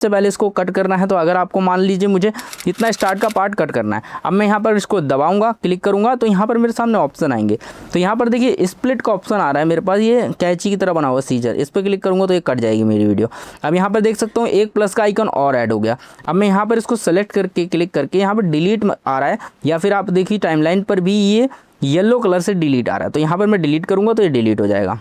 सबसे पहले इसको कट करना है। तो अगर आपको मान लीजिए मुझे इतना स्टार्ट का पार्ट कट करना है, अब मैं यहाँ पर इसको दबाऊंगा, क्लिक करूँगा तो यहाँ पर मेरे सामने ऑप्शन आएंगे। तो यहाँ पर देखिए स्प्लिट का ऑप्शन आ रहा है मेरे पास, ये कैंची की तरह बना हुआ सीजर, इस पर क्लिक करूँगा तो ये कट जाएगी मेरी वीडियो। अब यहाँ पर देख सकता हूँ एक प्लस का आइकन और ऐड हो गया। अब मैं यहाँ पर इसको सेलेक्ट करके क्लिक करके यहाँ पर डिलीट आ रहा है, या फिर आप देखिए टाइमलाइन पर भी ये येलो कलर से डिलीट आ रहा है। तो यहाँ पर मैं डिलीट करूँगा तो ये डिलीट हो जाएगा,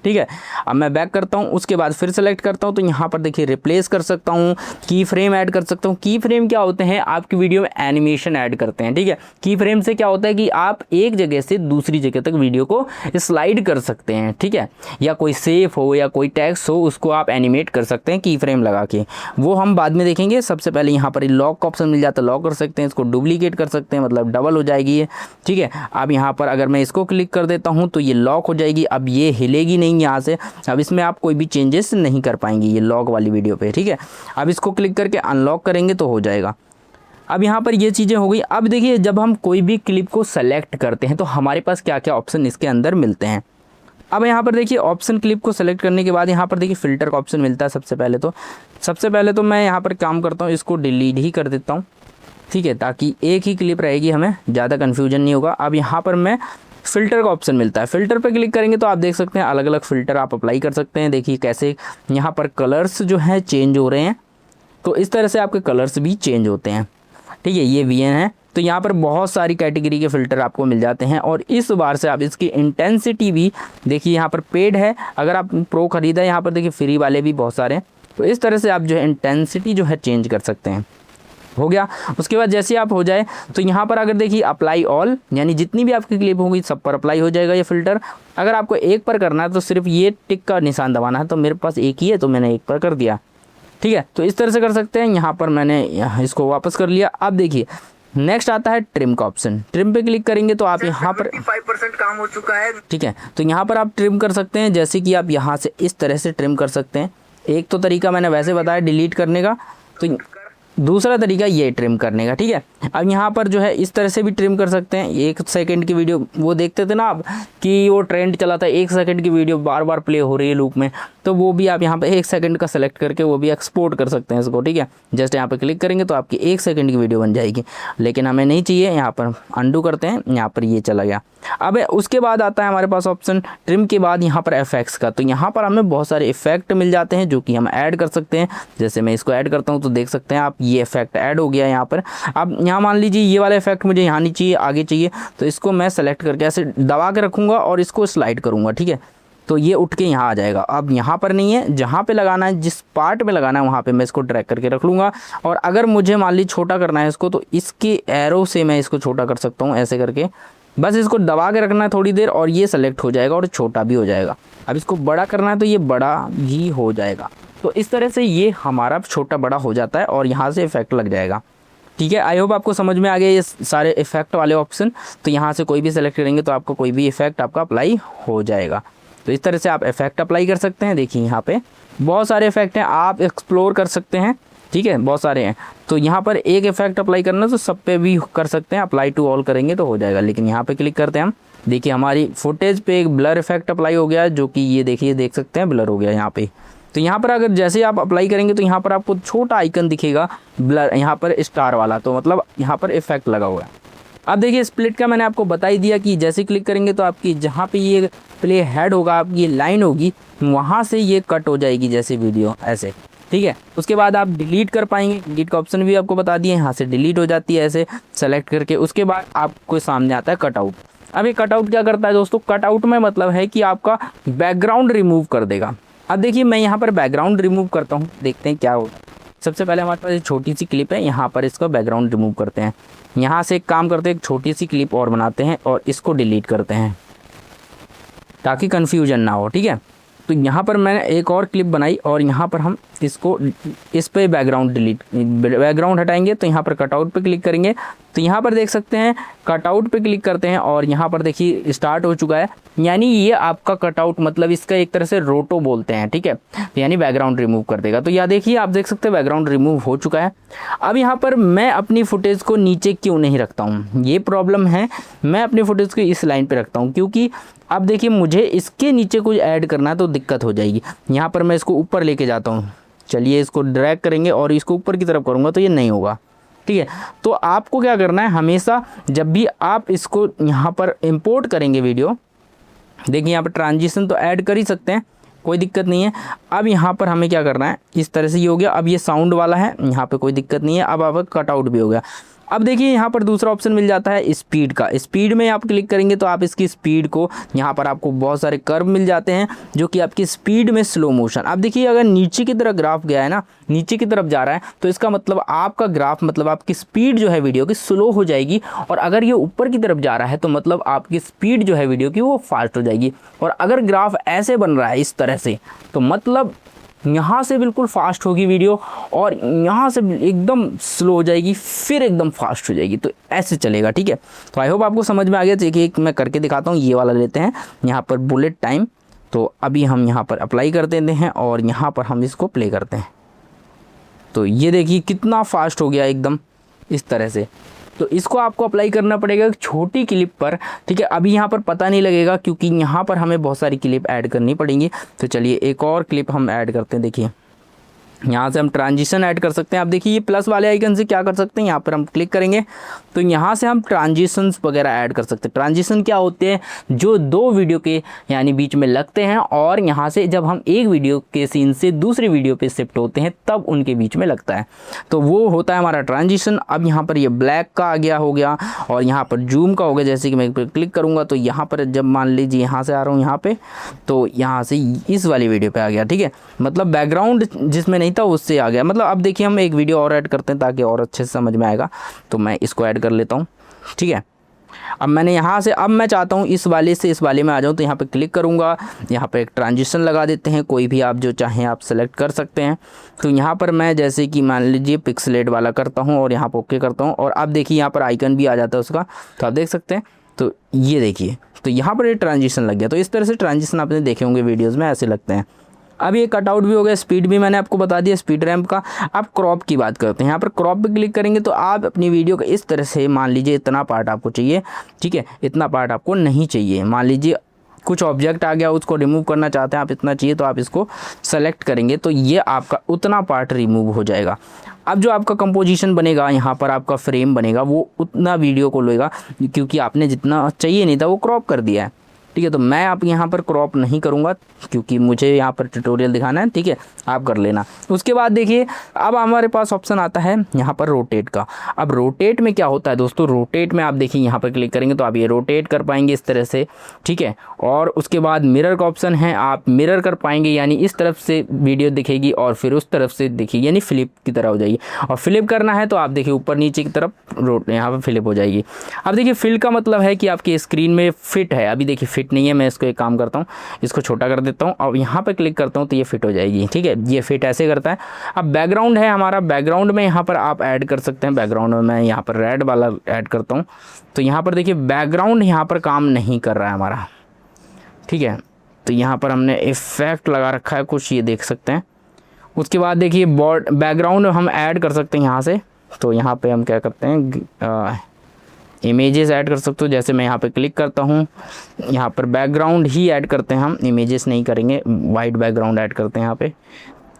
ठीक है। अब मैं बैक करता हूँ, उसके बाद फिर सेलेक्ट करता हूँ तो यहाँ पर देखिए रिप्लेस कर सकता हूँ, की फ्रेम ऐड कर सकता हूँ। की फ्रेम क्या होते हैं, आपकी वीडियो में एनिमेशन ऐड करते हैं, ठीक है। की फ्रेम से क्या होता है कि आप एक जगह से दूसरी जगह तक वीडियो को स्लाइड कर सकते हैं, ठीक है, या कोई सेफ हो या कोई टेक्स्ट हो उसको आप एनिमेट कर सकते हैं की फ्रेम लगा के, वो हम बाद में देखेंगे। सबसे पहले यहाँ पर लॉक का ऑप्शन मिल जाता है, लॉक कर सकते हैं, इसको डुप्लीकेट कर सकते हैं, मतलब डबल हो जाएगी ये, ठीक है। अब यहाँ पर अगर मैं इसको क्लिक कर देता हूँ तो ये लॉक हो जाएगी, अब ये हिलेगी नहीं यहाँ से। अब इसमें आप कोई भी चेंजेस नहीं कर पाएंगे ये लॉक वाली वीडियो पे, ठीक है। अब इसको क्लिक करके अनलॉक करेंगे तो हो जाएगा। अब यहाँ पर ये चीज़ें हो गई। अब देखिए जब हम कोई भी क्लिप को सेलेक्ट करते हैं तो हमारे पास क्या क्या ऑप्शन इसके अंदर मिलते हैं। अब यहाँ पर देखिए ऑप्शन क्लिप को सेलेक्ट करने के बाद यहाँ पर देखिए फ़िल्टर का ऑप्शन मिलता है। सबसे पहले तो मैं यहाँ पर काम करता हूँ, इसको डिलीट ही कर देता हूँ, ठीक है, ताकि एक ही क्लिप रहेगी, हमें ज़्यादा कन्फ्यूजन नहीं होगा। अब यहाँ पर मैं फ़िल्टर का ऑप्शन मिलता है, फ़िल्टर पे क्लिक करेंगे तो आप देख सकते हैं अलग अलग फ़िल्टर आप अप्लाई कर सकते हैं। देखिए कैसे यहाँ पर कलर्स जो हैं चेंज हो रहे हैं, तो इस तरह से आपके कलर्स भी चेंज होते हैं, ठीक है। ये VN है, तो यहाँ पर बहुत सारी कैटेगरी के फ़िल्टर आपको मिल जाते हैं। और इस बार से आप इसकी इंटेंसिटी भी देखिए, यहाँ पर पेड है, अगर आप प्रो ख़रीदा है, यहाँ पर देखिए फ्री वाले भी बहुत सारे हैं। तो इस तरह से आप जो है इंटेंसिटी जो है चेंज कर सकते हैं। हो गया। उसके बाद जैसे आप हो जाए तो यहाँ पर अगर देखिए अप्लाई ऑल, यानी जितनी भी आपकी क्लिप होगी सब पर अप्लाई हो जाएगा ये फ़िल्टर। अगर आपको एक पर करना है तो सिर्फ ये टिक का निशान दबाना है, तो मेरे पास एक ही है तो मैंने एक पर कर दिया, ठीक है। तो इस तरह से कर सकते हैं। यहाँ पर मैंने इसको वापस कर लिया। अब देखिए नेक्स्ट आता है ट्रिम का ऑप्शन, ट्रिम पे क्लिक करेंगे तो आप यहाँ पर 5% काम हो चुका है, ठीक है। तो यहाँ पर आप ट्रिम कर सकते हैं, जैसे कि आप यहाँ से इस तरह से ट्रिम कर सकते हैं। एक तो तरीका मैंने वैसे बताया डिलीट करने का, तो दूसरा तरीका ये ट्रिम करने का, ठीक है। अब यहाँ पर जो है इस तरह से भी ट्रिम कर सकते हैं। 1 सेकंड की वीडियो वो देखते थे ना आप कि वो ट्रेंड चला था, 1 सेकंड की वीडियो बार बार प्ले हो रही है लूप में, तो वो भी आप यहाँ पे 1 सेकंड का सेलेक्ट करके वो भी एक्सपोर्ट कर सकते हैं इसको, ठीक है। जस्ट यहाँ पे क्लिक करेंगे तो आपकी 1 सेकंड की वीडियो बन जाएगी, लेकिन हमें नहीं चाहिए। यहाँ पर अंडू करते हैं, यहाँ पर ये चला गया। अब उसके बाद आता है हमारे पास ऑप्शन ट्रिम के बाद यहाँ पर इफेक्ट्स का। तो यहाँ पर हमें बहुत सारे इफेक्ट मिल जाते हैं जो कि हम ऐड कर सकते हैं। जैसे मैं इसको ऐड करता हूँ तो देख सकते हैं आप ये इफेक्ट ऐड हो गया यहाँ पर। अब यहाँ मान लीजिए ये वाला इफेक्ट मुझे यहाँ नहीं चाहिए, आगे चाहिए, तो इसको मैं सेलेक्ट करके ऐसे दबा के रखूँगा और इसको स्लाइड करूँगा, ठीक है। तो ये उठ के यहाँ आ जाएगा। अब यहाँ पर नहीं है, जहाँ पे लगाना है, जिस पार्ट में लगाना है वहाँ पे मैं इसको ड्रैग करके रख लूँगा। और अगर मुझे मान लीजिए छोटा करना है इसको, तो इसके एरो से मैं इसको छोटा कर सकता हूँ, ऐसे करके बस इसको दबा के रखना है थोड़ी देर और ये सेलेक्ट हो जाएगा और छोटा भी हो जाएगा। अब इसको बड़ा करना है तो ये बड़ा भी हो जाएगा। तो इस तरह से ये हमारा छोटा बड़ा हो जाता है और यहाँ से इफेक्ट लग जाएगा, ठीक है। आई होप आपको समझ में आ गया ये सारे इफेक्ट वाले ऑप्शन। तो यहाँ से कोई भी सेलेक्ट करेंगे तो आपको कोई भी इफेक्ट आपका अप्लाई हो जाएगा। तो इस तरह से आप इफेक्ट अप्लाई कर सकते हैं। देखिए यहाँ पे बहुत सारे इफेक्ट हैं, आप एक्सप्लोर कर सकते हैं, ठीक है, बहुत सारे हैं। तो यहाँ पर एक इफेक्ट अप्लाई करना तो सब पे भी कर सकते हैं, अप्लाई टू ऑल करेंगे तो हो जाएगा। लेकिन यहाँ पे क्लिक करते हैं हम, देखिए हमारी फुटेज पे एक ब्लर इफेक्ट अप्लाई हो गया, जो कि ये देखिए देख सकते हैं ब्लर हो गया यहाँ पे। तो यहाँ पर अगर जैसे आप अप्लाई करेंगे तो यहाँ पर आपको छोटा आइकन दिखेगा ब्लर, यहाँ पर स्टार वाला, तो मतलब यहाँ पर इफेक्ट लगा हुआ है। अब देखिए स्प्लिट का मैंने आपको बता ही दिया कि जैसे क्लिक करेंगे तो आपकी जहाँ पे ये प्ले हेड होगा, आपकी लाइन होगी, वहाँ से ये कट हो जाएगी जैसे वीडियो ऐसे, ठीक है। उसके बाद आप डिलीट कर पाएंगे, डिलीट का ऑप्शन भी आपको बता दिए, यहाँ से डिलीट हो जाती है ऐसे सेलेक्ट करके। उसके बाद आपको सामने आता है कटआउट। अब ये कटआउट क्या करता है दोस्तों, कटआउट में मतलब है कि आपका बैकग्राउंड रिमूव कर देगा। अब देखिए मैं यहाँ पर बैकग्राउंड रिमूव करता हूँ, देखते हैं क्या होगा। सबसे पहले हमारे पास एक छोटी सी क्लिप है, यहाँ पर इसका बैकग्राउंड रिमूव करते हैं। यहाँ से एक काम करते हैं, एक छोटी सी क्लिप और बनाते हैं और इसको डिलीट करते हैं ताकि कन्फ्यूजन ना हो, ठीक है। तो यहाँ पर मैंने एक और क्लिप बनाई और यहाँ पर हम इसको इस पे बैकग्राउंड हटाएंगे। तो यहाँ पर कटआउट पे क्लिक करेंगे तो यहाँ पर देख सकते हैं कटआउट पे क्लिक करते हैं और यहाँ पर देखिए स्टार्ट हो चुका है, यानी ये आपका कटआउट, मतलब इसका एक तरह से रोटो बोलते हैं, ठीक है, यानी बैकग्राउंड रिमूव कर देगा। तो यहाँ देखिए आप देख सकते हैं बैकग्राउंड रिमूव हो चुका है। अब यहाँ पर मैं अपनी फुटेज को नीचे क्यों नहीं रखता हूँ, ये प्रॉब्लम है। मैं अपनी फुटेज को इस लाइन पर रखता हूँ क्योंकि अब देखिए मुझे इसके नीचे कुछ ऐड करना है तो दिक्कत हो जाएगी। यहाँ पर मैं इसको ऊपर लेके जाता हूँ, चलिए इसको ड्रैग करेंगे और इसको ऊपर की तरफ करूँगा तो ये नहीं होगा, ठीक है। तो आपको क्या करना है, हमेशा जब भी आप इसको यहाँ पर इंपोर्ट करेंगे वीडियो, देखिए यहाँ पर ट्रांजिशन तो ऐड कर ही सकते हैं, कोई दिक्कत नहीं है। अब यहाँ पर हमें क्या करना है, इस तरह से ये हो गया। अब ये साउंड वाला है, यहाँ पे कोई दिक्कत नहीं है। अब आपका कटआउट भी हो गया। अब देखिए यहाँ पर दूसरा ऑप्शन मिल जाता है स्पीड का। स्पीड में आप क्लिक करेंगे तो आप इसकी स्पीड को, यहाँ पर आपको बहुत सारे कर्व मिल जाते हैं जो कि आपकी स्पीड में स्लो मोशन। अब देखिए अगर नीचे की तरफ ग्राफ गया है ना, नीचे की तरफ जा रहा है, तो इसका मतलब आपका ग्राफ, मतलब आपकी स्पीड जो है वीडियो की स्लो हो जाएगी। और अगर ये ऊपर की तरफ जा रहा है तो मतलब आपकी स्पीड जो है वीडियो की वो फास्ट हो जाएगी। और अगर ग्राफ ऐसे बन रहा है इस तरह से, तो मतलब यहाँ से बिल्कुल फास्ट होगी वीडियो और यहाँ से एकदम स्लो हो जाएगी, फिर एकदम फास्ट हो जाएगी। तो ऐसे चलेगा, ठीक है। तो आई होप आपको समझ में आ गया। देखिए एक मैं करके दिखाता हूँ, ये वाला लेते हैं यहाँ पर बुलेट टाइम। तो अभी हम यहाँ पर अप्लाई कर देते हैं और यहाँ पर हम इसको प्ले करते हैं। तो ये देखिए कितना फास्ट हो गया एकदम इस तरह से। तो इसको आपको अप्लाई करना पड़ेगा एक छोटी क्लिप पर, ठीक है। अभी यहाँ पर पता नहीं लगेगा क्योंकि यहाँ पर हमें बहुत सारी क्लिप ऐड करनी पड़ेंगी। तो चलिए एक और क्लिप हम ऐड करते हैं। देखिए यहाँ से हम ट्रांजिशन ऐड कर सकते हैं। आप देखिए ये प्लस वाले आइकन से क्या कर सकते हैं, यहाँ पर हम क्लिक करेंगे तो यहाँ से हम ट्रांजिशंस वगैरह ऐड कर सकते हैं। ट्रांजिशन क्या होते हैं, जो दो वीडियो के यानी बीच में लगते हैं और यहाँ से जब हम एक वीडियो के सीन से दूसरी वीडियो पे शिफ्ट होते हैं तब उनके बीच में लगता है, तो वो होता है हमारा ट्रांजिशन। अब यहाँ पर ये ब्लैक का आ गया हो गया और यहाँ पर जूम का हो गया। जैसे कि मैं क्लिक करूँगा तो यहाँ पर जब मान लीजिए यहाँ से आ रहा हूँ यहाँ पे, तो यहाँ से इस वाली वीडियो पे आ गया, ठीक है। मतलब बैकग्राउंड जिसमें नहीं था उससे आ गया। मतलब अब देखिए हम एक वीडियो और ऐड करते हैं ताकि और अच्छे से समझ में आएगा। तो मैं इसको ऐड कर लेता हूँ, ठीक है। अब मैंने यहाँ से, अब मैं चाहता हूँ इस वाले से इस वाले में आ जाऊँ, तो यहाँ पे क्लिक करूँगा। यहाँ पे एक ट्रांजिशन लगा देते हैं, कोई भी आप जो चाहें आप सेलेक्ट कर सकते हैं। तो यहाँ पर मैं जैसे कि मान लीजिए पिक्सलेट वाला करता हूँ और यहाँ पर ओके करता हूँ और अब देखिए यहाँ पर आइकन भी आ जाता है उसका, तो आप देख सकते हैं। तो ये देखिए, तो यहाँ पर ये ट्रांजिशन लग गया। तो इस तरह से ट्रांजिशन आपने देखे होंगे वीडियोज़ में, ऐसे लगते हैं। अब ये कटआउट भी हो गया। स्पीड भी मैंने आपको बता दिया, स्पीड रैम्प का। अब क्रॉप की बात करते हैं। यहाँ पर क्रॉप पे क्लिक करेंगे तो आप अपनी वीडियो का इस तरह से, मान लीजिए इतना पार्ट आपको चाहिए, ठीक है, इतना पार्ट आपको नहीं चाहिए। मान लीजिए कुछ ऑब्जेक्ट आ गया, उसको रिमूव करना चाहते हैं आप, इतना चाहिए तो आप इसको सेलेक्ट करेंगे तो ये आपका उतना पार्ट रिमूव हो जाएगा। अब जो आपका कंपोजिशन बनेगा, यहाँ पर आपका फ्रेम बनेगा, वो उतना वीडियो को लेगा क्योंकि आपने जितना चाहिए नहीं था वो क्रॉप कर दिया है, ठीक है। तो मैं आप यहाँ पर क्रॉप नहीं करूँगा क्योंकि मुझे यहाँ पर ट्यूटोरियल दिखाना है, ठीक है, आप कर लेना। उसके बाद देखिए अब हमारे पास ऑप्शन आता है यहाँ पर रोटेट का। अब रोटेट में क्या होता है दोस्तों, रोटेट में आप देखिए यहाँ पर क्लिक करेंगे तो आप ये रोटेट कर पाएंगे इस तरह से, ठीक है। और उसके बाद मिरर का ऑप्शन है, आप मिरर कर पाएंगे, यानी इस तरफ से वीडियो दिखेगी और फिर उस तरफ से दिखेगी, यानी फ्लिप की तरह हो जाएगी। और फ्लिप करना है तो आप देखिए ऊपर नीचे की तरफ यहाँ पर फ्लिप हो जाएगी। अब देखिए फिल का मतलब है कि आपकी स्क्रीन में फिट है। अभी देखिए फिट नहीं है, मैं इसको एक काम करता हूँ, इसको छोटा कर देता हूँ और यहाँ पे क्लिक करता हूँ तो ये फिट हो जाएगी, ठीक है। ये फिट ऐसे करता है। अब बैकग्राउंड है हमारा, बैकग्राउंड में यहाँ पर आप ऐड कर सकते हैं। बैकग्राउंड में मैं यहाँ पर रेड वाला ऐड करता हूँ। तो यहाँ पर देखिए बैकग्राउंड यहाँ पर काम नहीं कर रहा है हमारा, ठीक है। तो यहाँ पर हमने इफेक्ट लगा रखा है कुछ, ये देख सकते हैं। उसके बाद देखिए बैकग्राउंड हम ऐड कर सकते हैं यहाँ से। तो यहाँ पे हम क्या करते हैं, इमेजेस ऐड कर सकते हो। जैसे मैं यहाँ पे क्लिक करता हूँ, यहाँ पर बैकग्राउंड ही ऐड करते हैं हम, इमेजेस नहीं करेंगे, वाइट बैकग्राउंड ऐड करते हैं यहाँ पे।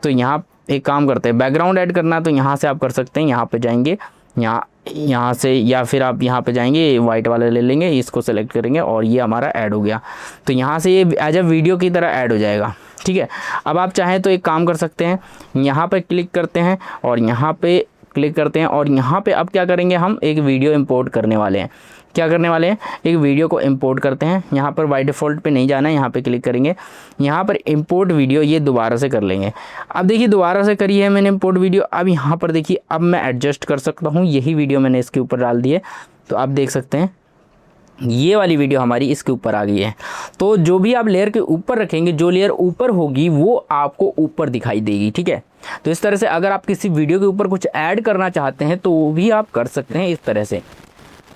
तो यहाँ एक काम करते हैं, बैकग्राउंड ऐड करना है तो यहाँ से आप कर सकते हैं, यहाँ पे जाएंगे, यहाँ से, या फिर आप यहाँ पे जाएंगे, वाइट वाला ले लेंगे, इसको सेलेक्ट करेंगे और ये हमारा ऐड हो गया। तो यहाँ से ये एज अ वीडियो की तरह ऐड हो जाएगा, ठीक है। अब आप चाहें तो एक काम कर सकते हैं, यहाँ पर क्लिक करते हैं और यहाँ पे क्लिक करते हैं और यहाँ पे अब क्या करेंगे, हम एक वीडियो इंपोर्ट करने वाले हैं। क्या करने वाले हैं, एक वीडियो को इंपोर्ट करते हैं। यहाँ पर बाय डिफ़ॉल्ट पे नहीं जाना है, यहाँ पे क्लिक करेंगे, यहाँ पर इंपोर्ट वीडियो, ये दोबारा से कर लेंगे। अब देखिए दोबारा से करी है मैंने इंपोर्ट वीडियो। अब यहाँ पर देखिए अब मैं एडजस्ट कर सकता हूँ, यही वीडियो मैंने इसके ऊपर डाल दी है। तो आप देख सकते हैं ये वाली वीडियो हमारी इसके ऊपर आ गई है। तो जो भी आप लेयर के ऊपर रखेंगे, जो लेयर ऊपर होगी वो आपको ऊपर दिखाई देगी, ठीक है। तो इस तरह से अगर आप किसी वीडियो के ऊपर कुछ ऐड करना चाहते हैं तो वो भी आप कर सकते हैं इस तरह से।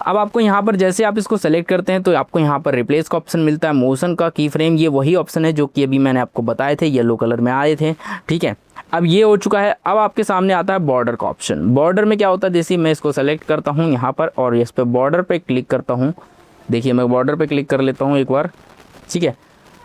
अब आपको यहाँ पर जैसे आप इसको सेलेक्ट करते हैं तो आपको यहाँ पर रिप्लेस का ऑप्शन मिलता है, मोशन का, की फ्रेम, ये वही ऑप्शन है जो कि अभी मैंने आपको बताए थे, येलो कलर में आए थे, ठीक है। अब ये हो चुका है। अब आपके सामने आता है बॉर्डर का ऑप्शन। बॉर्डर में क्या होता है, जैसे मैं इसको सेलेक्ट करता हूँ यहाँ पर और इस पर बॉर्डर पर क्लिक करता हूँ। देखिए मैं बॉर्डर पे क्लिक कर लेता हूँ एक बार, ठीक है।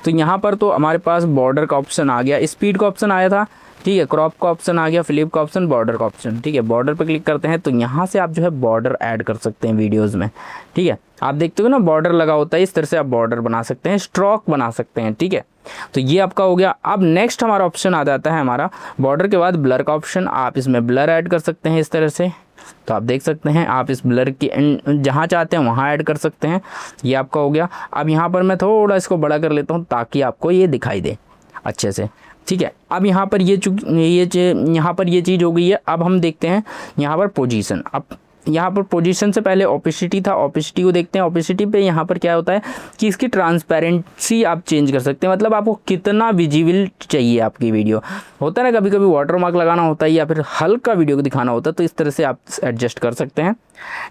तो यहाँ पर तो हमारे पास बॉर्डर का ऑप्शन आ गया। स्पीड का ऑप्शन आया था, ठीक है, क्रॉप का ऑप्शन आ गया, फ्लिप का ऑप्शन, बॉर्डर का ऑप्शन। ठीक है, बॉर्डर पर क्लिक करते हैं तो यहाँ से आप जो है बॉर्डर ऐड कर सकते हैं वीडियोज़ में। ठीक है, आप देखते हो ना बॉर्डर लगा होता है, इस तरह से आप बॉर्डर बना सकते हैं, स्ट्रोक बना सकते हैं। ठीक है, तो ये आपका हो गया। अब नेक्स्ट हमारा ऑप्शन आ जाता है हमारा बॉर्डर के बाद ब्लर का ऑप्शन। आप इसमें ब्लर ऐड कर सकते हैं इस तरह से। तो आप देख सकते हैं आप इस ब्लर की जहाँ चाहते हैं वहाँ ऐड कर सकते हैं। ये आपका हो गया। अब यहाँ पर मैं थोड़ा इसको बड़ा कर लेता हूँ ताकि आपको ये दिखाई दे अच्छे से। ठीक है, अब यहाँ पर यहाँ पर ये चीज़ हो गई है। अब हम देखते हैं यहाँ पर पोजीशन। अब यहाँ पर पोजीशन से पहले ओपेसिटी था, ओपेसिटी को देखते हैं। ओपेसिटी पे यहाँ पर क्या होता है कि इसकी ट्रांसपेरेंसी आप चेंज कर सकते हैं, मतलब आपको कितना विजिबल चाहिए आपकी वीडियो। होता है ना कभी कभी वाटरमार्क लगाना होता है या फिर हल्का वीडियो को दिखाना होता है, तो इस तरह से आप एडजस्ट कर सकते हैं।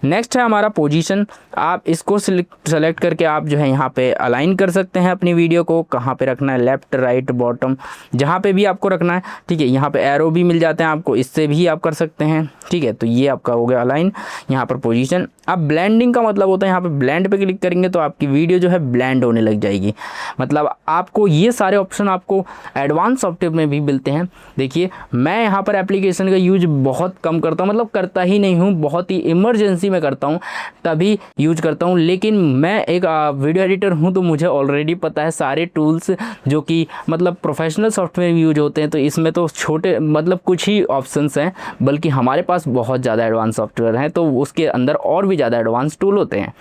नेक्स्ट है हमारा पोजीशन। आप इसको सेलेक्ट करके आप जो है यहाँ पे अलाइन कर सकते हैं अपनी वीडियो को, कहाँ पे रखना है, लेफ्ट राइट बॉटम जहाँ पे भी आपको रखना है। ठीक है, यहाँ पे एरो भी मिल जाते हैं आपको, इससे भी आप कर सकते हैं। ठीक है, तो ये आपका हो गया अलाइन, यहाँ पर पोजीशन। अब ब्लेंडिंग का मतलब होता है यहाँ पे ब्लेंड पे क्लिक करेंगे तो आपकी वीडियो जो है ब्लेंड होने लग जाएगी। मतलब आपको ये सारे ऑप्शन आपको एडवांस सॉफ्टवेयर में भी मिलते हैं। देखिए मैं यहाँ पर एप्लीकेशन का यूज बहुत कम करता हूँ, मतलब करता ही नहीं हूँ, बहुत ही इमरजेंसी में करता हूँ तभी यूज करता हूँ। लेकिन मैं एक वीडियो एडिटर हूँ तो मुझे ऑलरेडी पता है सारे टूल्स जो कि मतलब प्रोफेशनल सॉफ्टवेयर यूज होते हैं। तो इसमें तो छोटे मतलब कुछ ही ऑप्शंस हैं, बल्कि हमारे पास बहुत ज़्यादा एडवांस सॉफ्टवेयर हैं, तो उसके अंदर और भी ज़्यादा एडवांस टूल होते हैं।